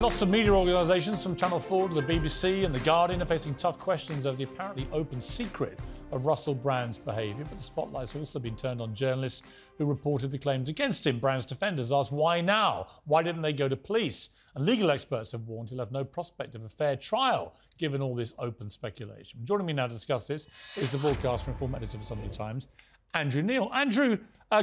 Lots of media organisations, from Channel 4 to the BBC and The Guardian, are facing tough questions over the apparently open secret of Russell Brand's behaviour. But the spotlight's also been turned on journalists who reported the claims against him. Brand's defenders asked why now? Why didn't they go to police? And legal experts have warned he'll have no prospect of a fair trial, given all this open speculation. Joining me now to discuss this is the broadcaster and former editor of the Sunday Times, Andrew Neil. Andrew,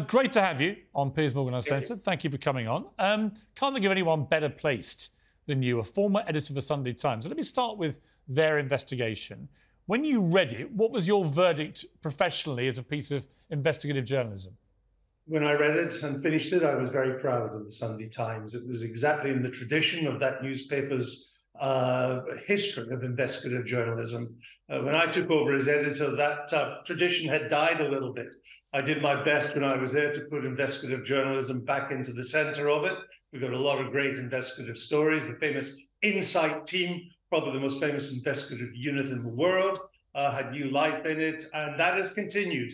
great to have you on Piers Morgan Uncensored. Thank you for coming on. Can't think of anyone better placed than you, a former editor of the Sunday Times. So let me start with their investigation. When you read it, what was your verdict professionally as a piece of investigative journalism? When I read it and finished it, I was very proud of the Sunday Times. It was exactly in the tradition of that newspaper's history of investigative journalism. When I took over as editor, that tradition had died a little bit. I did my best when I was there to put investigative journalism back into the centre of it. We've got a lot of great investigative stories. The famous Insight team, probably the most famous investigative unit in the world, had new life in it, and that has continued.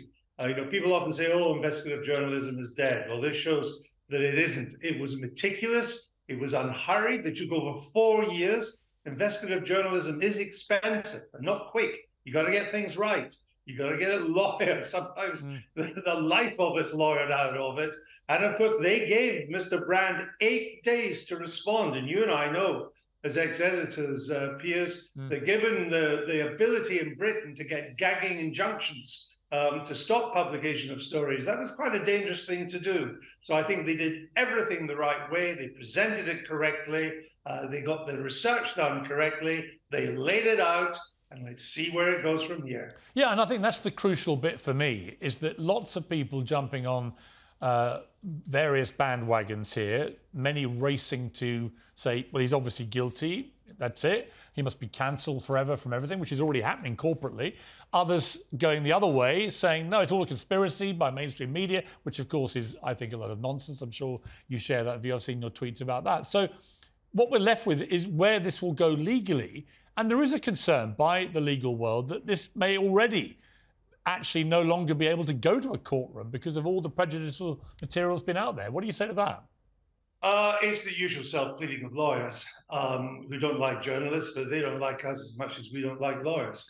People often say, oh, investigative journalism is dead. Well, this shows that it isn't. It was meticulous. It was unhurried. It took over 4 years. Investigative journalism is expensive and not quick. You got to get things right. You got to get it lawyered. Sometimes the life of it's lawyered out of it. And of course, they gave Mr. Brand 8 days to respond. And you and I know, as ex-editors, Piers, that given the ability in Britain to get gagging injunctions to stop publication of stories, that was quite a dangerous thing to do. So I think they did everything the right way. They presented it correctly. They got the research done correctly. They laid it out. And let's see where it goes from here. Yeah, and I think that's the crucial bit for me, is that lots of people jumping on various bandwagons here, many racing to say, well, he's obviously guilty, that's it. He must be cancelled forever from everything, which is already happening corporately. Others going the other way, saying, no, it's all a conspiracy by mainstream media, which, of course, is, I think, a lot of nonsense. I'm sure you share that view. I've seen your tweets about that. So what we're left with is where this will go legally. And there is a concern by the legal world that this may already actually no longer be able to go to a courtroom because of all the prejudicial material that's been out there. What do you say to that? It's the usual self-pleading of lawyers who don't like journalists, but they don't like us as much as we don't like lawyers.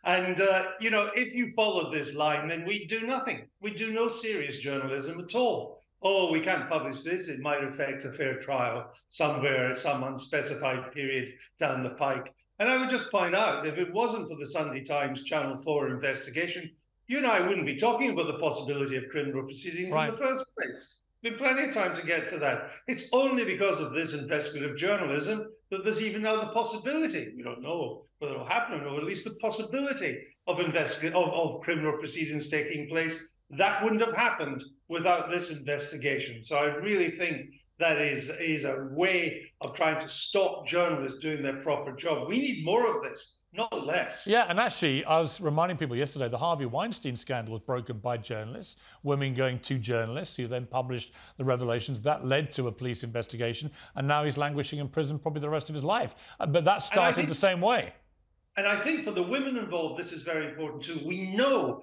If you followed this line, then we do nothing. We do no serious journalism at all. Oh, we can't publish this. It might affect a fair trial somewhere at some unspecified period down the pike. And I would just point out, if it wasn't for the Sunday Times Channel 4 investigation, you and I wouldn't be talking about the possibility of criminal proceedings in the first place. There's been plenty of time to get to that. It's only because of this investigative journalism that there's even now the possibility, we don't know whether it'll happen or at least the possibility of criminal proceedings taking place. That wouldn't have happened without this investigation. So I really think that is a way of trying to stop journalists doing their proper job. We need more of this, not less. Yeah, and actually, I was reminding people yesterday, the Harvey Weinstein scandal was broken by journalists, women going to journalists who then published the revelations. That led to a police investigation, and now he's languishing in prison probably the rest of his life. But that started the same way. And I think for the women involved, this is very important too. We know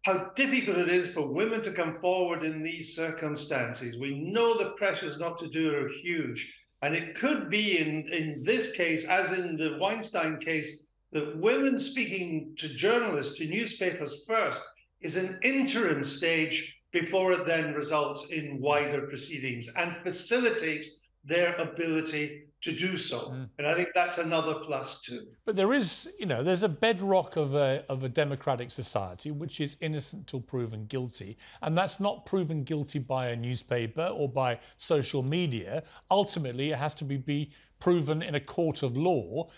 how difficult it is for women to come forward in these circumstances. We know the pressures not to do it are huge. And it could be in this case, as in the Weinstein case, that women speaking to journalists, to newspapers first, is an interim stage before it then results in wider proceedings and facilitates their ability to do so. And I think that's another plus too. But there is, there's a bedrock of a democratic society, which is innocent till proven guilty. And that's not proven guilty by a newspaper or by social media. Ultimately, it has to be proven in a court of law.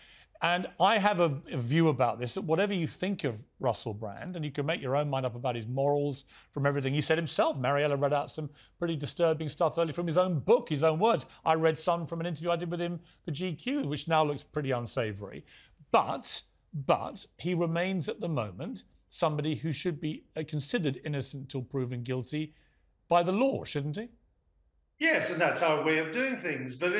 And I have a view about this, that whatever you think of Russell Brand, and you can make your own mind up about his morals from everything he said himself. Mariella read out some pretty disturbing stuff earlier from his own book, his own words. I read some from an interview I did with him for GQ, which now looks pretty unsavoury. But he remains at the moment somebody who should be considered innocent till proven guilty by the law, shouldn't he? Yes, and that's our way of doing things. But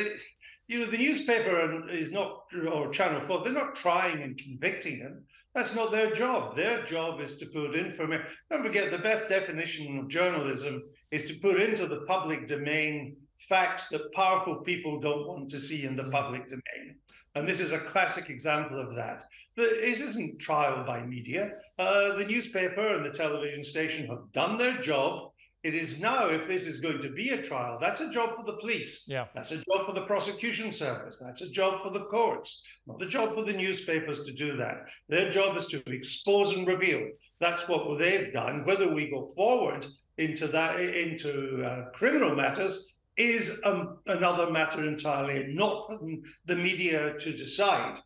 the newspaper is not, or Channel 4, they're not trying and convicting him. That's not their job. Their job is to put information. Don't forget, the best definition of journalism is to put into the public domain facts that powerful people don't want to see in the public domain. And this is a classic example of that. This isn't trial by media. The newspaper and the television station have done their job. It is now, if this is going to be a trial, that's a job for the police. Yeah. That's a job for the prosecution service. That's a job for the courts, not the job for the newspapers to do that. Their job is to expose and reveal. That's what they've done. Whether we go forward into criminal matters is another matter entirely, not for the media to decide.